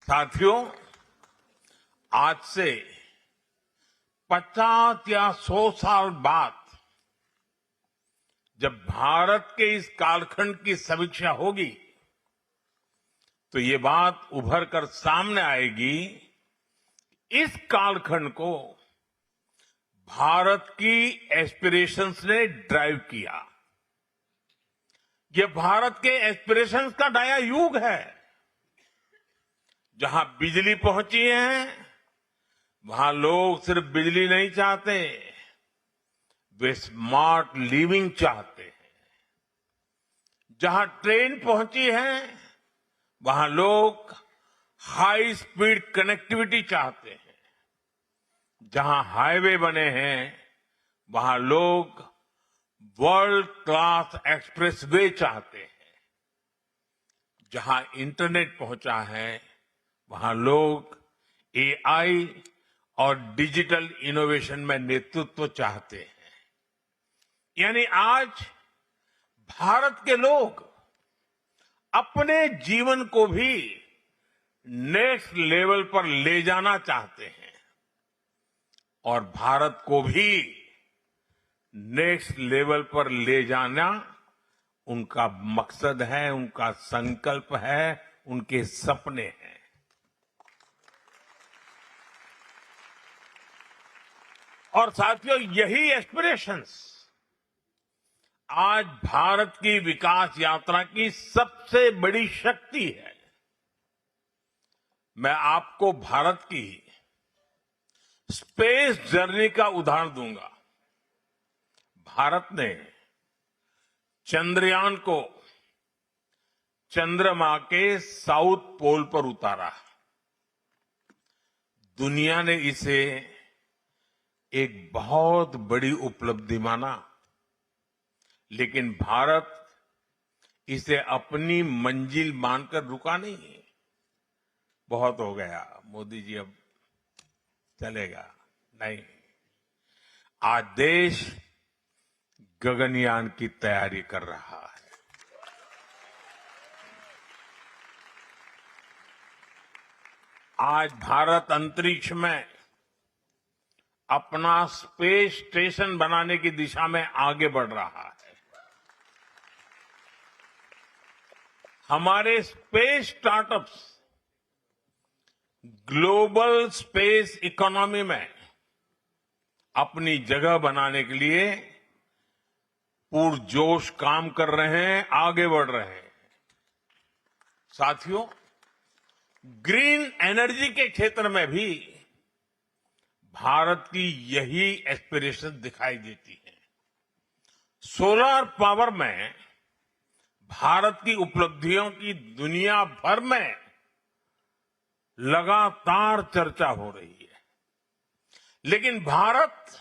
साथियों, आज से 50 या 100 साल बाद जब भारत के इस कालखंड की समीक्षा होगी तो ये बात उभर कर सामने आएगी। इस कालखंड को भारत की एस्पिरेशंस ने ड्राइव किया। ये भारत के एस्पिरेशंस का नया युग है। जहां बिजली पहुंची है वहां लोग सिर्फ बिजली नहीं चाहते, वे स्मार्ट लिविंग चाहते हैं। जहां ट्रेन पहुंची है वहां लोग हाई स्पीड कनेक्टिविटी चाहते हैं। जहां हाईवे बने हैं वहां लोग वर्ल्ड क्लास एक्सप्रेसवे चाहते हैं। जहां इंटरनेट पहुंचा है वहां लोग एआई और डिजिटल इनोवेशन में नेतृत्व चाहते हैं। यानी आज भारत के लोग अपने जीवन को भी नेक्स्ट लेवल पर ले जाना चाहते हैं और भारत को भी नेक्स्ट लेवल पर ले जाना उनका मकसद है, उनका संकल्प है, उनके सपने हैं। और साथियों, यही एस्पिरेशंस आज भारत की विकास यात्रा की सबसे बड़ी शक्ति है। मैं आपको भारत की स्पेस जर्नी का उदाहरण दूंगा। भारत ने चंद्रयान को चंद्रमा के साउथ पोल पर उतारा। दुनिया ने इसे एक बहुत बड़ी उपलब्धि माना, लेकिन भारत इसे अपनी मंजिल मानकर रुका नहीं। बहुत हो गया मोदी जी, अब चलेगा नहीं। आज देश गगनयान की तैयारी कर रहा है। आज भारत अंतरिक्ष में अपना स्पेस स्टेशन बनाने की दिशा में आगे बढ़ रहा है। हमारे space startups global space economy में अपनी जगह बनाने के लिए पुरजोश काम कर रहे हैं, आगे बढ़ रहे हैं। साथियों, ग्रीन एनर्जी के क्षेत्र में भी भारत की यही एस्पिरेशन दिखाई देती है। सोलर पावर में भारत की उपलब्धियों की दुनिया भर में लगातार चर्चा हो रही है, लेकिन भारत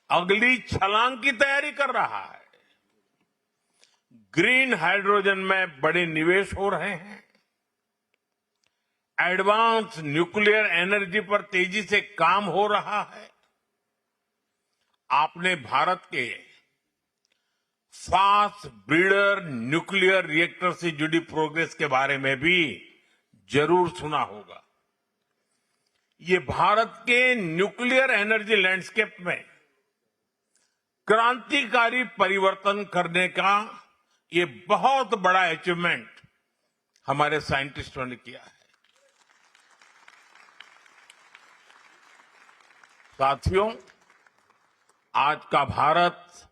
अगली छलांग की तैयारी कर रहा है। ग्रीन हाइड्रोजन में बड़े निवेश हो रहे हैं। एडवांस न्यूक्लियर एनर्जी पर तेजी से काम हो रहा है। आपने भारत के फास्ट ब्रीडर न्यूक्लियर रिएक्टर से जुड़ी प्रोग्रेस के बारे में भी जरूर सुना होगा। ये भारत के न्यूक्लियर एनर्जी लैंडस्केप में क्रांतिकारी परिवर्तन करने का ये बहुत बड़ा अचीवमेंट हमारे साइंटिस्टों ने किया है। साथियों, आज का भारत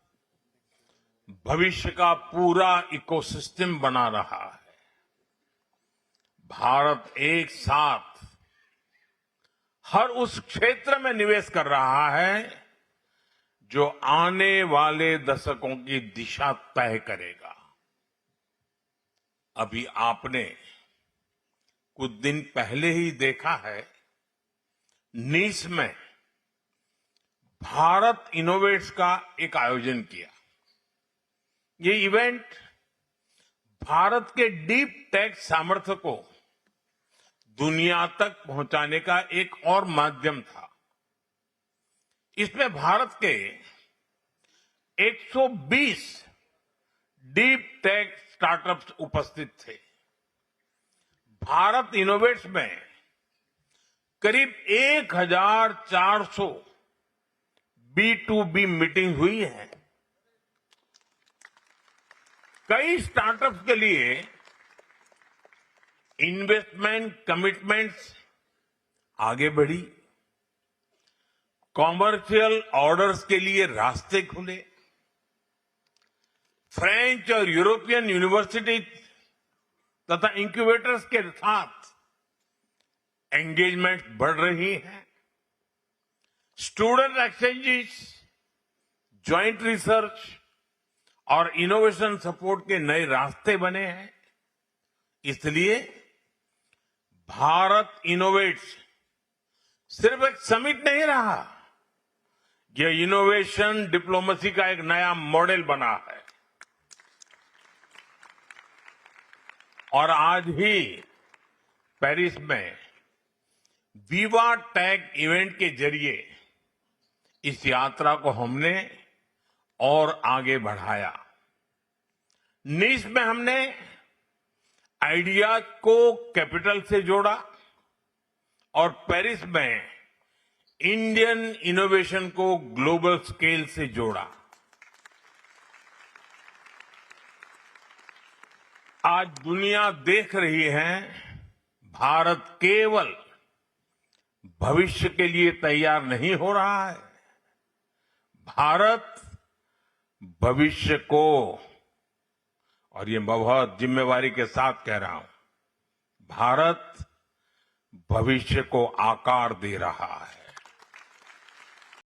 भविष्य का पूरा इकोसिस्टम बना रहा है। भारत एक साथ हर उस क्षेत्र में निवेश कर रहा है जो आने वाले दशकों की दिशा तय करेगा। अभी आपने कुछ दिन पहले ही देखा है, नीस में भारत इनोवेट्स का एक आयोजन किया। ये इवेंट भारत के डीप टेक सामर्थ्य को दुनिया तक पहुंचाने का एक और माध्यम था। इसमें भारत के 120 डीप टेक स्टार्टअप्स उपस्थित थे। भारत इनोवेट्स में करीब 1400 B2B मीटिंग हुई है। कई स्टार्टअप्स के लिए इन्वेस्टमेंट कमिटमेंट्स आगे बढ़ी, कॉमर्शियल ऑर्डर्स के लिए रास्ते खुले, फ्रेंच और यूरोपियन यूनिवर्सिटी तथा इंक्यूबेटर्स के साथ एंगेजमेंट बढ़ रही है, स्टूडेंट एक्सचेंजेस, ज्वाइंट रिसर्च और इनोवेशन सपोर्ट के नए रास्ते बने हैं। इसलिए भारत इनोवेट्स सिर्फ एक समिट नहीं रहा, यह इनोवेशन डिप्लोमेसी का एक नया मॉडल बना है। और आज ही पेरिस में विवा टेक इवेंट के जरिए इस यात्रा को हमने और आगे बढ़ाया। नीस में हमने आइडियाज को कैपिटल से जोड़ा और पेरिस में इंडियन इनोवेशन को ग्लोबल स्केल से जोड़ा। आज दुनिया देख रही है भारत केवल भविष्य के लिए तैयार नहीं हो रहा है, भारत भविष्य को, और ये मैं बहुत जिम्मेवारी के साथ कह रहा हूं, भारत भविष्य को आकार दे रहा है।